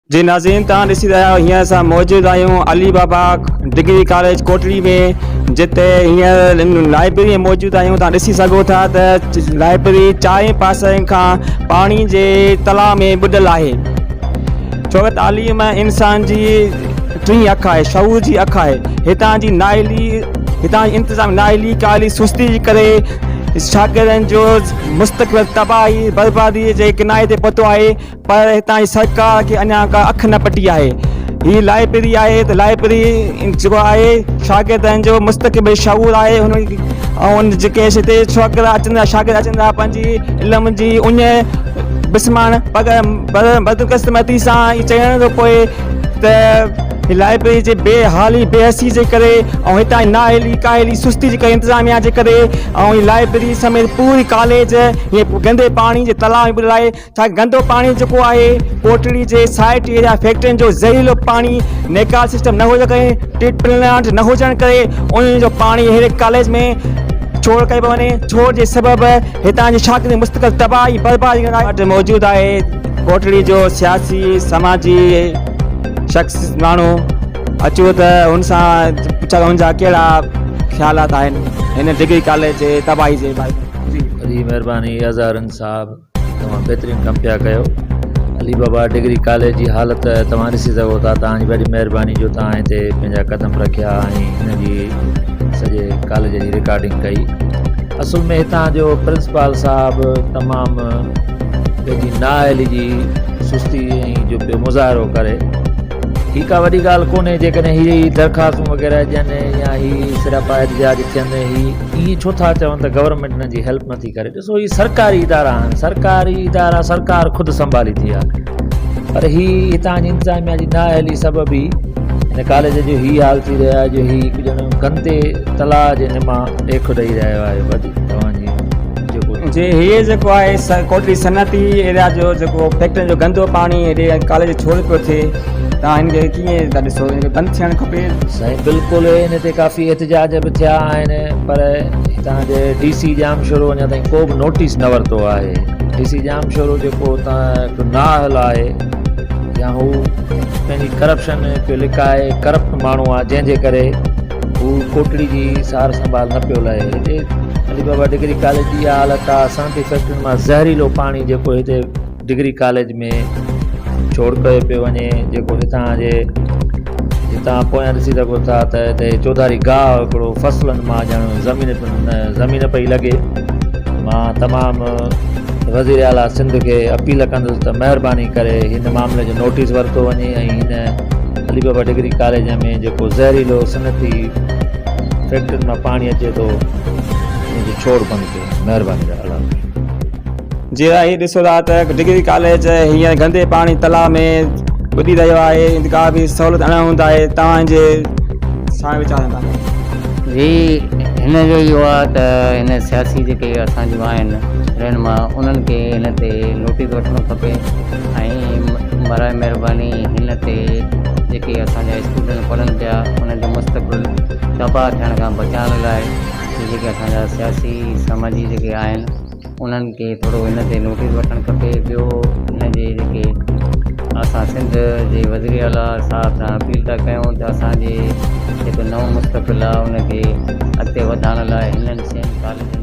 जी नाज़रीन, तव्हां ॾिसी रहिया आहियो हींअर असां मौजूदु आहियूं अली बाबा डिग्री कॉलेज कोटड़ी में, जिते हींअर लाइब्रेरी मौजूदु आहियूं। तव्हां ॾिसी सघो था त लाइब्रेरी चारई पासनि खां पाणी जे तलाउ में ॿुॾल आहे, छो त तालीम इंसान जी टी अखि आहे, शऊर जी अखि आहे। हितां जी इंतिज़ाम नाइली काली सुस्ती जे करे शागिर्दनि जो मुस्तक़बिल तबाही बर्बादी जे किनारे ते पहुतो आहे, पर हितां जी सरकार खे अञा का अखि न पटी आहे। हीअ लाइब्रेरी आहे त लाइब्रेरी जेको आहे शागिर्दनि जो मुस्तक़बिल शऊर आहे। हुन जेके हिते शागिर्द अचनि था पंहिंजी इल्म जी उन बिस्माण पर बदकिस्मती सां ई चवण थो पए त लाइब्रेरी जे बेहाली बेहसी जे करे ऐं हितां नाअहली काअहली सुस्ती जे करे इंतिज़ामिया जे करे ऐं लाइब्रेरी समेत पूरी कॉलेज हीअं गंदे पाणी जे तलाउ में ॿुॾल आहे। छा गंदो पाणी जेको आहे कोटड़ी जे साइड एरिया फैक्ट्रियुनि जो ज़हरीलो पाणी नेकाल सिस्टम न हुजण करे, ट्रीट प्लांट न हुजण करे उन जो पाणी अहिड़े कॉलेज में छोड़ कयो पियो वञे, छोड़ जे सबबि हितां जी शागिर्द मुस्तक़बिल तबाही बर्बादी मौजूदु आहे। कोटड़ी जो सियासी समाजी शख़्स माण्हू अचो त हुन सां पुछा हुनजा कहिड़ा ख़्यालात आहिनि हिन डिग्री कॉलेज जे तबाही जे बारे में। वॾी महिरबानी अज़हरन साहब, तव्हां बहितरीनु कमु पिया कयो। अली बाबा डिग्री कॉलेज जी हालत तव्हां ॾिसी सघो था। तव्हांजी वॾी महिरबानी जो तव्हां हिते पंहिंजा क़दम रखिया ऐं हिन जी सॼे कॉलेज जी रिकॉर्डिंग कई। असुल में हितां जो प्रिंसिपल साहिबु तमामु पंहिंजी नाअहली जी सुस्ती जो पियो मुज़ाहिरो करे। ही का वॾी ॻाल्हि कोन्हे जेकॾहिं हीअ दरख़्वास्तूं वग़ैरह ॾियनि या ही सिर्फ़ु एहतजाज थियनि, ही छो था चवनि त गवर्नमेंट हिन जी हेल्प नथी करे। ॾिसो ही सरकारी इदारा आहिनि, सरकारी इदारा सरकार ख़ुदि संभाली थी आहे, पर ही हितां जी इंतिज़ामिया जी नाअहली सबबु ई हिन कॉलेज जो ही हाल थी रहियो आहे जो ही हिकु ॼणो गंदे तलाउ जे निमा ॾेख ॾेई रहियो आहे। वॾी तव्हांजी जी हीअ जेको आहे कोटड़ी सनअती एरिया जो जेको फैक्ट्रियुनि जो गंदो पाणी हेॾे कॉलेज छोड़ पियो थिए, तव्हां हिनखे कीअं था ॾिसो, हिनखे बंदि थियणु खपे? साईं बिल्कुलु हिन ते काफ़ी एहतजाज बि थिया आहिनि, पर हितां जे DC जामशोरो अञा ताईं को बि नोटिस न वरितो आहे। DC जामशोरो जेको हिकु नाअहल आहे या हू पंहिंजी करप्शन पियो लिकाए, करप्ट माण्हू आहे, जंहिंजे करे हू कोटड़ी जी सार संभाल न पियो लहे। हिते अली बाबा डिग्री कॉलेज जी इहा हालत आहे, असांजी फैक्ट्रियुनि मां ज़हरीलो पाणी जेको हिते डिग्री कॉलेज में छोड़ कयो पियो वञे, जेको हितां पोयां ॾिसी सघो था त हिते चौधारी गाहु हिकिड़ो फसलनि मां ॼण ज़मीन पई लॻे। मां तमामु वज़ीर आला सिंध खे अपील कंदुसि त महिरबानी करे हिन मामले जो नोटिस वरितो वञे ऐं हिन अली बाबा डिग्री कॉलेज में जेको ज़हरीलो सनअती फैक्ट्रियुनि मां पाणी अचे थो हुनजी छोड़ बंदि कयो, महिरबानी आला। जी हीअ ॾिसो था त डिग्री कॉलेज हींअर गंदे पाणी तलाउ में ॿुॾी रहियो आहे, का बि सहूलियत न हूंदा आहे। तव्हांजे छा वीचार आहिनि? जी हिन जो इहो आहे त हिन सियासी जेके असांजूं आहिनि रहनुमा, उन्हनि खे हिन ते नोटिस वठणो खपे ऐं बराए महिरबानी हिन ते जेके असांजा स्टूडेंट पढ़नि पिया उन्हनि जो मुस्तक़बिल तबाह थियण खां बचाइण लाइ जेके असांजा सियासी समाजी जेके आहिनि उन्हनि खे थोरो हिन ते नोटिस वठणु खपे। ॿियो हिन जे जेके असां सिंध जे वज़ीर आला साहिब सां अपील था कयूं त असांजे जेको नओं मुस्तक़बिल आहे उनखे अॻिते वधाइण लाइ हिननि शयुनि कॉलेज